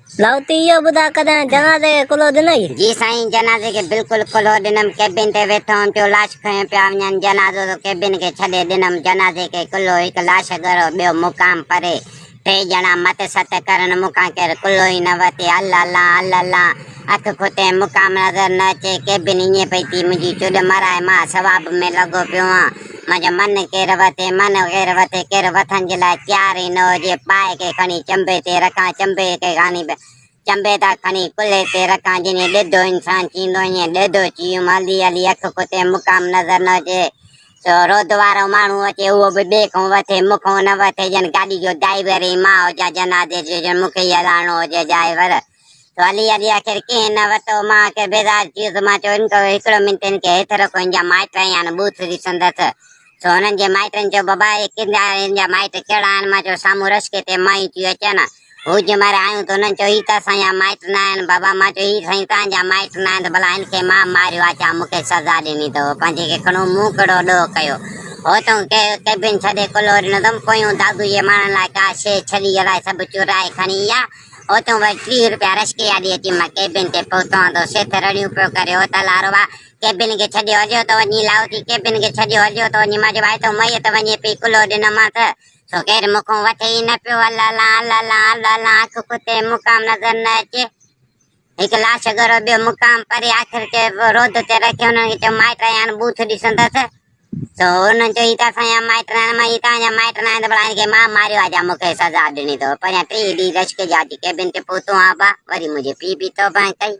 लाउती यो बुधा कदे जनाजे के कुलो दिनई। जी साईं जनाजे के बिल्कुल खुलो दिनम केबिन ते वेठो पियो लाश खयो पिया वञन जनाजो तो केबिन के छॾे दिनम जनाजे के कुलो एक लाश गरो बियो मुकाम परे टे ॼणा मत सत करन मुका के कुलो ही न वते अल्लाह अल्लाह अख खोते मुकाम नजर न अचे केबिन इए पई थी मुंहिंजी चुॾ मराए मां सवाब में लॻो पियो आहियां मुंहिंजो मन केर वते केर वथण जे लाइ तयार ई न हुजे पाए के खणी चंबे ते रखां चंबे के खणी चंबे ता खणी कुल्हे ते रखां जिने ॾिधो इंसान थींदो ईअं ॾिधो चियूं हली हली अख खोते मुकाम नज़र न अचे रोद वारो माण्हू अचे उहो बि ॿिए खां वठे मूंखां न वठे ॼण गाॾी जो ड्राइवर ई मां हुजां जनाज़े जो ॼण मूंखे ई हलाइणो हुजे ड्राइवर तो हली हली आख़िर कंहिं न वरितो मां आख़िर बेज़ार थी वियुसि मां चयो हिकिड़ो मिंट हिनखे हेठि रखो हिन जा माइट आया आहिनि बूथ ॾिसंदसि सो हुननि जे माइटनि चयो बाबा हिन जा माइट कहिड़ा आहिनि मां चयो साम्हूं रस्के ते मां ई थियूं अचनि हू जे मारे आहियूं त हुननि चयो हीअ त असांजा माइट न आहिनि बाबा मां चयो हीअ साईं तव्हांजा माइट न आहिनि भला हिनखे मां मारियो आहे छा मूंखे सज़ा ॾिनी अथव पंहिंजे खे खणो मूं कहिड़ो ॾोह कयो हो त केबिन छॾे कुलो ॾिनो पोयूं दादू जे माण्हुनि लाइ का शइ छॾी हलाए सभु चुराए खणी विया उतां वरी 30 रुपया रस्के ॾी अची मां केबिन ते पहुतो तो सेठ रड़ियूं पियो करे हो त लारो बा केबिन के छॾियो हलियो त वञी लाउती केबिन के छॾियो हलियो त वञी मां चयो भाई त मई त वञे पई कुलो ॾिनोमांसि सो केर मूंखां वठे ई न पियो अल्लाह अख खुते मुकाम नज़र न अचे हिकु लाश गरो ॿियो मुकाम परे आख़िर के रोड ते रखियो हुननि खे चयो माइट आया आहिनि बूथ ॾिसंदसि तो हुननि चयो हीअ त असांजा माइट न आहिनि मां हीअ तव्हांजा माइट न आहिनि भला हिनखे मां मारियो आहे छा मूंखे सज़ा ॾिनी अथव पंहिंजा 3 ॾींहं रश्क जा केबिन ते पहुतो आहियां वरी मुंहिंजे पीउ बि तौबा कई।